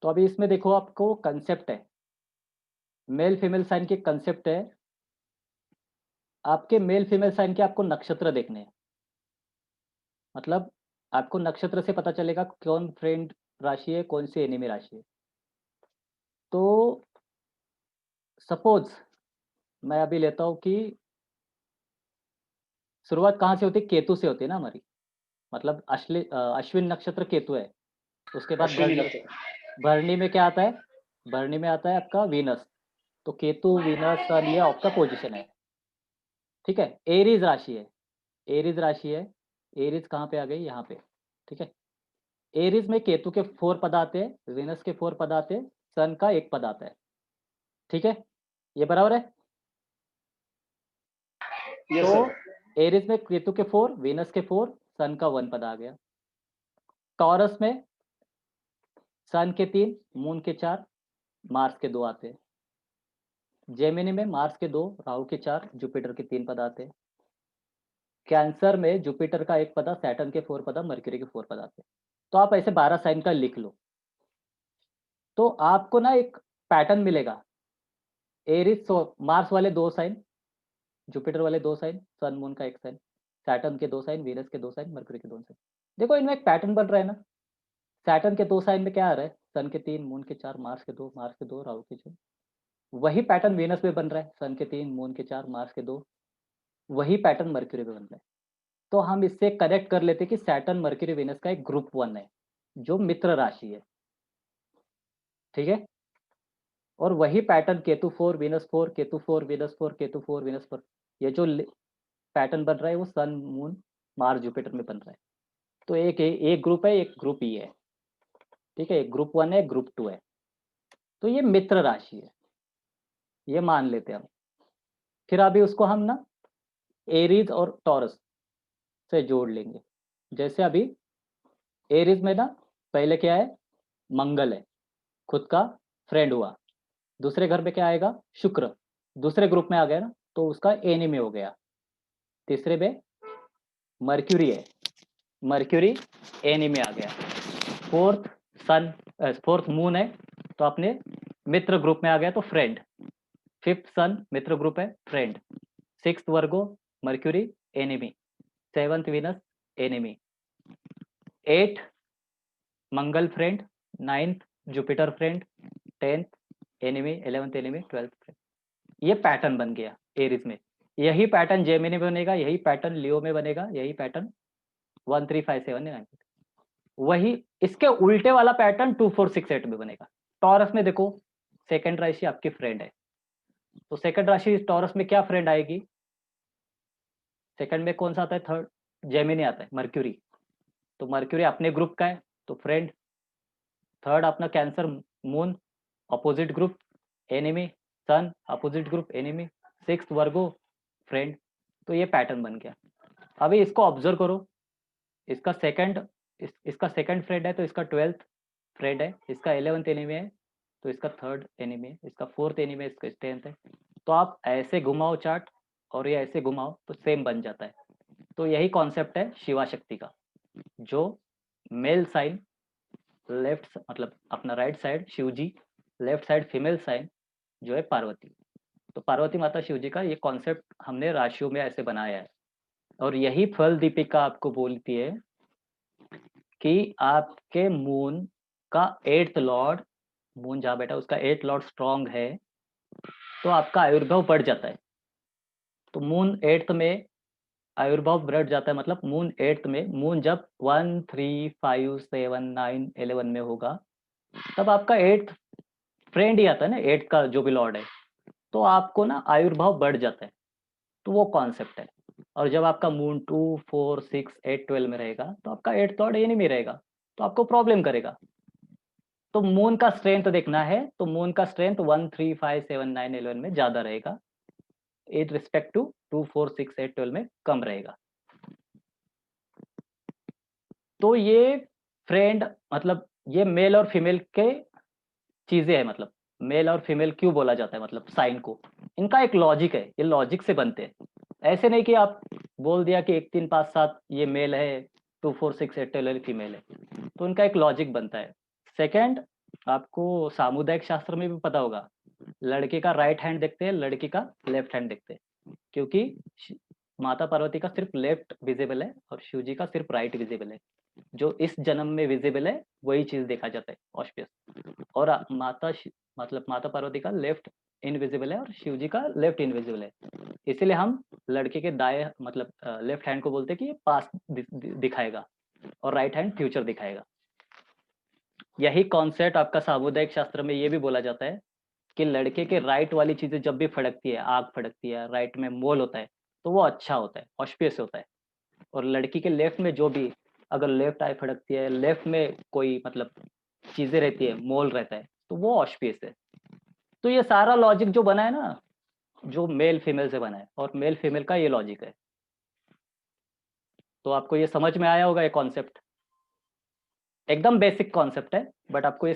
तो अभी इसमें देखो आपको कंसेप्ट है, मेल फीमेल साइन के कंसेप्ट है। आपके मेल फीमेल साइन के आपको नक्षत्र देखने हैं। मतलब आपको नक्षत्र से पता चलेगा कौन फ्रेंड राशि है, कौन सी एनिमी राशि है। तो सपोज मैं अभी लेता हूँ कि शुरुआत कहाँ से होती है, केतु से होती है ना हमारी। मतलब अश्विन नक्षत्र केतु है। उसके बाद अश्विनी भरणी, नक्षत्र। भरणी में क्या आता है, भरणी में आता है आपका वीनस। तो केतु वीनस सन ये आपका पोजीशन है। ठीक है, एरीज राशि है, एरीज राशि है। एरीज कहाँ पे आ गई, यहाँ पे। ठीक है, एरीज में केतु के 4 पद आते हैं, वीनस के 4 पद आते हैं, सन का 1 पद आता है। ठीक है, ये बराबर है। यस तो सर। एरीज में केतु के 4, वीनस के 4, सन का 1 पद आ गया। टॉरस में सन के 3, मून के 4, मार्स के 2 आते हैं। जेमिनी में मार्स के 2, राहु के 4, जुपिटर के 3 पद आते हैं। कैंसर में जुपिटर का 1 पदा, सैटर्न के 4 पदा, मर्क्यूरी के 4 पद आते हैं। तो आप ऐसे 12 साइन का लिख लो। तो आपको ना एक पैटर्न मिलेगा। एरिस मार्स वाले 2 साइन, जुपिटर वाले 2 साइन, सन मून का 1 साइन, सैटर्न के 2 साइन, वीनस के 2 साइन, मर्क्यूरी के 2 साइन। देखो इनमें एक पैटर्न बन रहा है ना। सैटर्न के 2 साइन में क्या आ रहा है, सन के 3, मून के 4, मार्स के 2, मार्स के 2, राहु के 6। वही पैटर्न वीनस में बन रहा है, सन के 3, मून के 4, मार्स के 2। वही पैटर्न मर्क्यूरी में बन रहा है। तो हम इससे कनेक्ट कर लेते हैं कि सैटर्न मर्क्यूरी वीनस का एक ग्रुप 1 है, जो मित्र राशि है। ठीक है, और वही pattern Ketu 4 Venus 4, Ketu 4 Venus 4, Ketu 4 Venus 4, ये जो पैटर्न बन रहा है वो सन मून मार्स जुपिटर में बन रहा है। तो एक ग्रुप है, एक ग्रुप ई है। ठीक है, एक ग्रुप 1 है, ग्रुप 2 है। तो ये मित्र राशि है, ये मान लेते हैं हम। फिर अभी उसको हम ना एरीज और टॉरस से जोड़ लेंगे। जैसे अभी एरीज में ना पहले क्या है, मंगल है, खुद का फ्रेंड हुआ। दूसरे घर में क्या आएगा, शुक्र, दूसरे ग्रुप में आ गया ना, तो उसका एनिमी हो गया। तीसरे में मर्क्यूरी है, मर्क्यूरी एनिमी आ गया। फोर्थ सन, फोर्थ मून है, तो अपने मित्र ग्रुप में आ गया, तो फ्रेंड। फिफ्थ सन मित्र ग्रुप है, friend. Sixth Virgo Mercury enemy. Seventh Venus enemy. Eight Mangal friend. Ninth Jupiter friend. Tenth enemy, 11th enemy, 12th friend. ये पैटर्न बन गया एरिस में। यही पैटर्न जेमिनी में बनेगा, यही पैटर्न लियो में बनेगा, यही पैटर्न 1 3 5 7 9। वही इसके उल्टे वाला पैटर्न 2 4 6 8 में बनेगा। टॉरस में देखो, सेकंड राशि आपकी फ्रेंड है, तो सेकंड राशि टॉरस में क्या फ्रेंड आएगी, सेकंड में कौन सा आता है, थर्ड जेमिनी आता है, मर्क्यूरी। तो मर्क्यूरी अपने ग्रुप का है, तो फ्रेंड। थर्ड अपना Cancer moon, opposite group enemy. Sun opposite group enemy. Sixth Virgo friend. तो ये पैटर्न बन गया। अभी इसको ऑब्जर्व करो। इसका सेकंड, इसका सेकंड फ्रेंड है, तो इसका 12th फ्रेंड है। इसका 11th एनिमी है, तो इसका थर्ड एनिमी है। इसका फोर्थ एनिमी है, इसका 10th है। तो आप ऐसे घुमाओ चार्ट और ये ऐसे घुमाओ तो सेम बन जाता है। तो यही कॉन्सेप्ट है शिवा शक्ति का। जो मेल साइन लेफ्ट, मतलब अपना राइट साइड शिव जी, लेफ्ट साइड फीमेल साइन जो है पार्वती। तो पार्वती माता शिव जी का ये कॉन्सेप्ट हमने राशियों में ऐसे बनाया है। और यही फल दीपिका आपको बोलती है कि आपके मून का 8th लॉर्ड, मून जहाँ बैठा उसका 8th लॉर्ड स्ट्रांग है, तो आपका आयुर्भाव बढ़ जाता है। तो मून 8th में आयुर्भाव बढ़ जाता है, मतलब मून 8th में, मून जब 1 3 5 7 9 11 में होगा, तब आपका 8th फ्रेंड ही आता है ना, 8th का जो भी लॉर्ड है। तो आपको ना आयुर्भाव बढ़ जाता है। तो वो कॉन्सेप्ट है। और जब आपका मून 2 4 6 8 12 में रहेगा, तो आपका 8th लॉर्ड ये नहीं में रहेगा, तो आपको प्रॉब्लम करेगा। तो मून का स्ट्रेंथ देखना है, तो मून का स्ट्रेंथ 1 3 5 7 9 11 में ज्यादा रहेगा, एट रिस्पेक्ट टू 2 4 6 8 12 में कम रहेगा। तो ये फ्रेंड, मतलब ये मेल और फीमेल के चीजें हैं। मतलब मेल और फीमेल क्यों बोला जाता है, मतलब साइन को, इनका एक लॉजिक है, ये लॉजिक से बनते हैं। ऐसे नहीं कि आप बोल दिया कि 1 3 5 7 ये मेल है, 2 4 6 8 12 फीमेल है। तो इनका एक लॉजिक बनता है। सेकंड, आपको सामुदायिक शास्त्र में भी पता होगा, लड़के का राइट हैंड देखते हैं, लड़की का लेफ्ट हैंड देखते हैं, क्योंकि माता पार्वती का सिर्फ लेफ्ट विजिबल है और शिव जी का सिर्फ राइट विजिबल है। जो इस जन्म में विजिबल है वही चीज देखा जाता है ऑस्पियस। और मतलब माता पार्वती का लेफ्ट इनविजिबल है और शिव जी का लेफ्ट इनविजिबल है। इसीलिए हम लड़के के दाएं मतलब लेफ्ट हैंड को बोलते हैं कि ये पास्ट दिखाएगा और राइट हैंड फ्यूचर दिखाएगा। यही कॉन्सेप्ट आपका सामुदायिक शास्त्र में ये भी बोला जाता है कि लड़के के राइट वाली चीजें जब भी फड़कती है, आग फड़कती है, राइट में मोल होता है, तो वो अच्छा होता है, ऑस्पियस होता है। और लड़की के लेफ्ट में जो भी अगर लेफ्ट आई फड़कती है, लेफ्ट में कोई मतलब चीजें रहती है, मोल रहता है, तो वो ऑस्पियस है। तो ये सारा लॉजिक जो बना है ना, जो मेल फीमेल से बना है और मेल फीमेल का ये लॉजिक है। तो आपको ये समझ में आया होगा ये कॉन्सेप्ट, एकदम बेसिक कॉन्सेप्ट है, बट आपको ये